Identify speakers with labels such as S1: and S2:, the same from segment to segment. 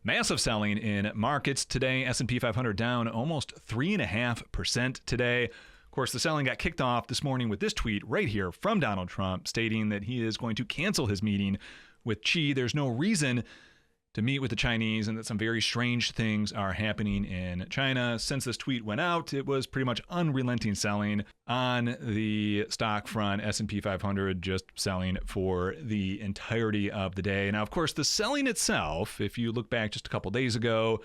S1: Massive selling in markets today. S&P 500 down almost 3.5% today. Of course, the selling got kicked off this morning with this tweet right here from Donald Trump stating that he is going to cancel his meeting with Xi. There's no reason to meet with the Chinese and that some very strange things are happening in China. Since this tweet went out, it was pretty much unrelenting selling on the stock front. S&P 500 just selling for the entirety of the day. Now, of course, the selling itself, if you look back just a couple days ago,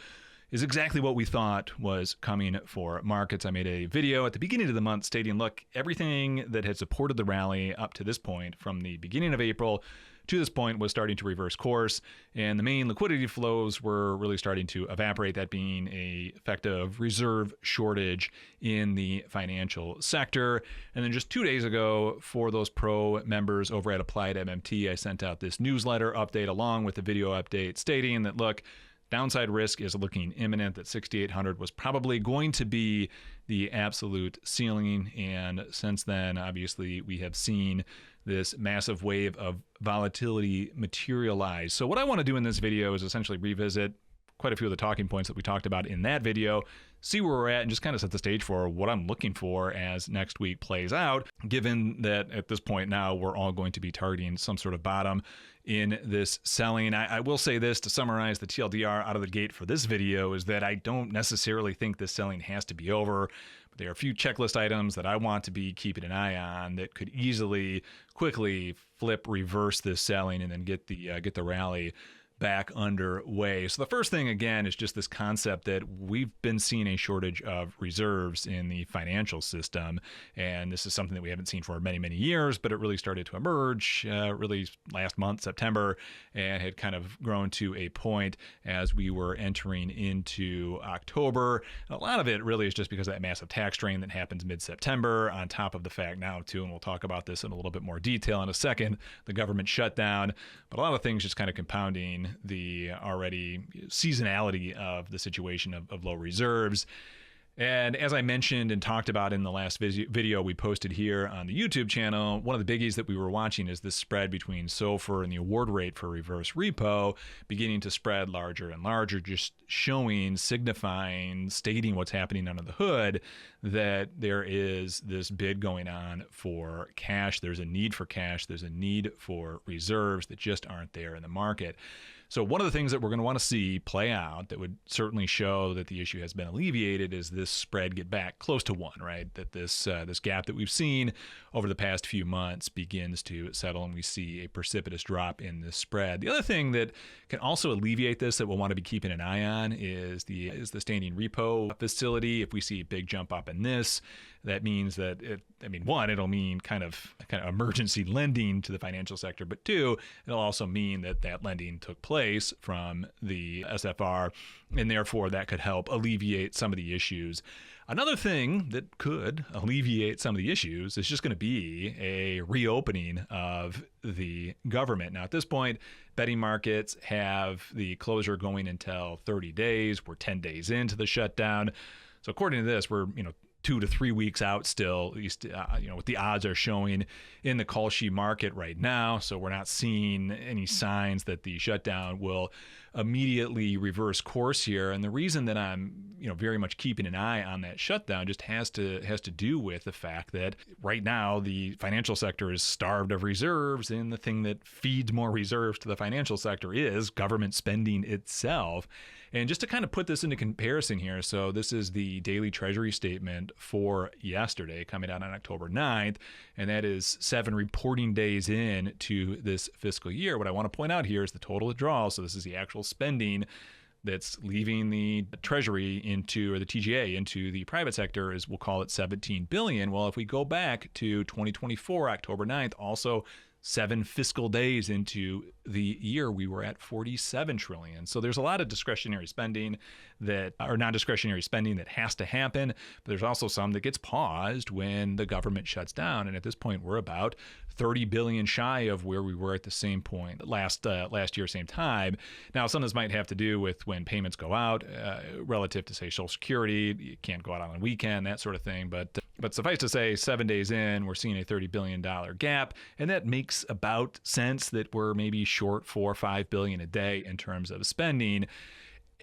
S1: is exactly what we thought was coming for markets. I made a video at the beginning of the month stating, look, everything that had supported the rally up to this point from the beginning of April to this point was starting to reverse course, and the main liquidity flows were really starting to evaporate, that being a effective reserve shortage in the financial sector. And then just 2 days ago, for those pro members over at Applied MMT, I sent out this newsletter update along with a video update stating that, look, downside risk is looking imminent, that 6,800 was probably going to be the absolute ceiling. And since then, obviously, we have seen this massive wave of volatility materialize. So what I want to do in this video is essentially revisit quite a few of the talking points that we talked about in that video, see where we're at, and just kind of set the stage for what I'm looking for as next week plays out, given that at this point now we're all going to be targeting some sort of bottom in this selling. I will say this to summarize the TLDR out of the gate for this video is that I don't necessarily think this selling has to be over. But there are a few checklist items that I want to be keeping an eye on that could easily, quickly reverse this selling and then get the rally back underway. So the first thing, again, is just this concept that we've been seeing a shortage of reserves in the financial system. And this is something that we haven't seen for many, many years, but it really started to emerge really last month, September, and had kind of grown to a point as we were entering into October. And a lot of it really is just because of that massive tax strain that happens mid-September, on top of the fact now, too, and we'll talk about this in a little bit more detail in a second, the government shutdown, but a lot of things just kind of compounding the already seasonality of the situation of low reserves. And as I mentioned and talked about in the last video we posted here on the YouTube channel, one of the biggies that we were watching is this spread between SOFR and the award rate for reverse repo beginning to spread larger and larger, just showing, signifying, stating what's happening under the hood, that there is this bid going on for cash. There's a need for cash. There's a need for reserves that just aren't there in the market. So one of the things that we're going to want to see play out that would certainly show that the issue has been alleviated is this spread get back close to one, right? That this gap that we've seen over the past few months begins to settle and we see a precipitous drop in this spread. The other thing that can also alleviate this that we'll want to be keeping an eye on is the standing repo facility. If we see a big jump up in this, that means that one, it'll mean kind of emergency lending to the financial sector, but two, it'll also mean that lending took place from the SFR, and therefore that could help alleviate some of the issues. Another thing that could alleviate some of the issues is just going to be a reopening of the government. Now, at this point, betting markets have the closure going until 30 days. We're 10 days into the shutdown. So according to this, we're 2 to 3 weeks out still, at least what the odds are showing in the Kalshi market right now. So we're not seeing any signs that the shutdown will immediately reverse course here. And the reason that I'm very much keeping an eye on that shutdown just has to do with the fact that right now the financial sector is starved of reserves, and the thing that feeds more reserves to the financial sector is government spending itself. And just to kind of put this into comparison here, so this is the daily Treasury statement for yesterday, coming out on October 9th, and that is 7 reporting days in to this fiscal year. What I want to point out here is the total withdrawals. So this is the actual spending that's leaving the Treasury into, or the TGA into the private sector, is, we'll call it 17 billion. Well, if we go back to 2024, October 9th, also 7 fiscal days into the year, we were at 47 trillion. So there's a lot of discretionary spending that, or non-discretionary spending, that has to happen, but there's also some that gets paused when the government shuts down. And at this point, we're about 30 billion shy of where we were at the same point last year, same time. Now, some of this might have to do with when payments go out relative to, say, Social Security. You can't go out on a weekend, that sort of thing. But suffice to say, 7 days in, we're seeing a $30 billion gap, and that makes about sense that we're maybe short $4 or $5 billion a day in terms of spending.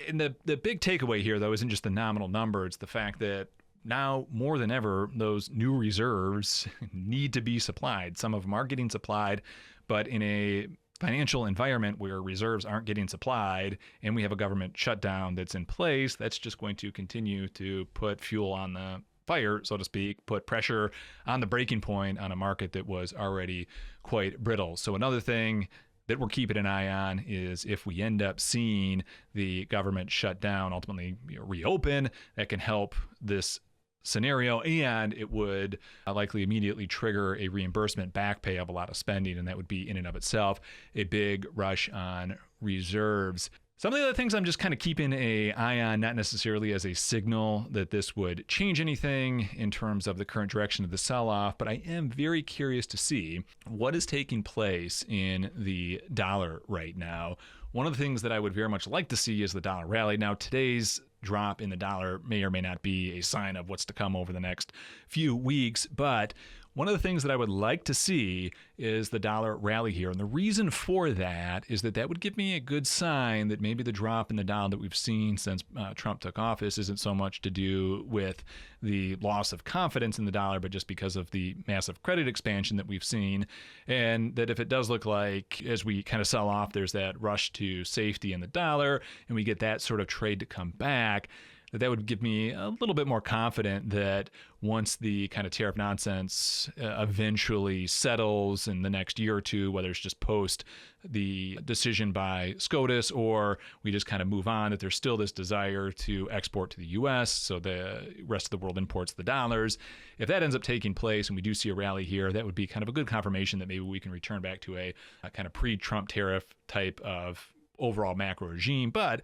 S1: And the big takeaway here, though, isn't just the nominal number. It's the fact that now more than ever, those new reserves need to be supplied. Some of them are getting supplied, but in a financial environment where reserves aren't getting supplied and we have a government shutdown that's in place, that's just going to continue to put fuel on the fire, so to speak, put pressure on the breaking point on a market that was already quite brittle. So another thing that we're keeping an eye on is if we end up seeing the government shut down, ultimately reopen, that can help this scenario, and it would likely immediately trigger a reimbursement back pay of a lot of spending, and that would be in and of itself a big rush on reserves. Some of the other things I'm just kind of keeping an eye on, not necessarily as a signal that this would change anything in terms of the current direction of the sell-off, but I am very curious to see what is taking place in the dollar right now. One of the things that I would very much like to see is the dollar rally. Now, today's drop in the dollar may or may not be a sign of what's to come over the next few weeks, but one of the things that I would like to see is the dollar rally here. And the reason for that is that would give me a good sign that maybe the drop in the dollar that we've seen since Trump took office isn't so much to do with the loss of confidence in the dollar, but just because of the massive credit expansion that we've seen. And that if it does look like, as we kind of sell off, there's that rush to safety in the dollar, and we get that sort of trade to come back, that would give me a little bit more confident that once the kind of tariff nonsense eventually settles in the next year or two, whether it's just post the decision by SCOTUS or we just kind of move on, that there's still this desire to export to the U.S., so the rest of the world imports the dollars. If that ends up taking place and we do see a rally here, that would be kind of a good confirmation that maybe we can return back to a kind of pre-Trump tariff type of overall macro regime. But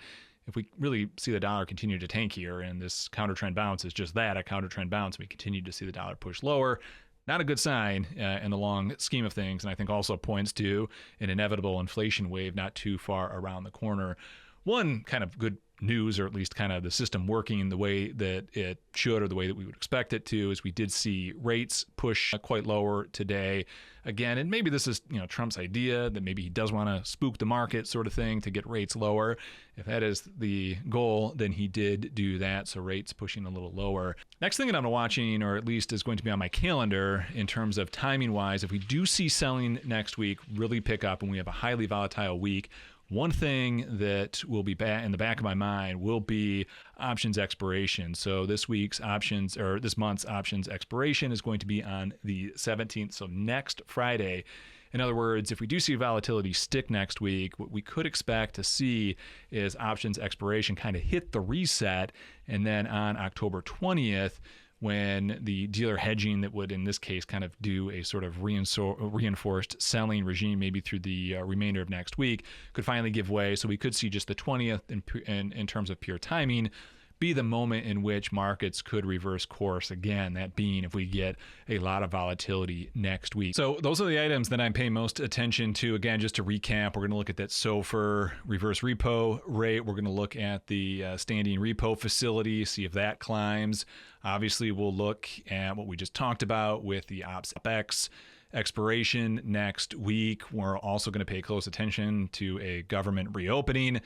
S1: if we really see the dollar continue to tank here, and this counter trend bounce is just that, a counter trend bounce, we continue to see the dollar push lower, not a good sign in the long scheme of things, and I think also points to an inevitable inflation wave not too far around the corner. One kind of good news, or at least kind of the system working the way that it should, or the way that we would expect it to, is we did see rates push quite lower today. Again, and maybe this is Trump's idea that maybe he does want to spook the market sort of thing to get rates lower. If that is the goal, then he did do that, so rates pushing a little lower. Next thing that I'm watching, or at least is going to be on my calendar in terms of timing wise, if we do see selling next week really pick up and we have a highly volatile week, one thing that will be in the back of my mind will be options expiration. So this week's options, or this month's options expiration, is going to be on the 17th, so next Friday. In other words, if we do see volatility stick next week, what we could expect to see is options expiration kind of hit the reset, and then on October 20th, when the dealer hedging that would, in this case, kind of do a sort of reinforced selling regime, maybe through the remainder of next week, could finally give way. So we could see just the 20th in terms of pure timing be the moment in which markets could reverse course again, that being if we get a lot of volatility next week. So those are the items that I'm paying most attention to. Again, just to recap, we're going to look at that SOFR reverse repo rate. We're going to look at the standing repo facility, see if that climbs. Obviously, we'll look at what we just talked about with the OPEX expiration next week. We're also going to pay close attention to a government reopening.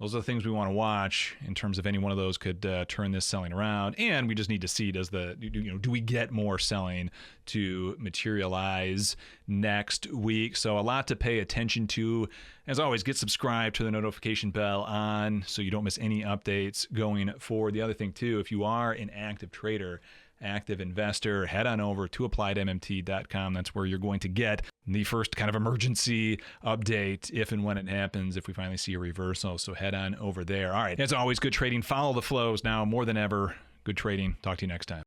S1: Those are the things we want to watch in terms of any one of those could turn this selling around. And we just need to see, do we get more selling to materialize next week? So a lot to pay attention to. As always, get subscribed to the notification bell on so you don't miss any updates going forward. The other thing too, if you are an active trader, active investor, head on over to appliedmmt.com. That's where you're going to get the first kind of emergency update if and when it happens, if we finally see a reversal. So head on over there. All right. As always, good trading. Follow the flows now more than ever. Good trading. Talk to you next time.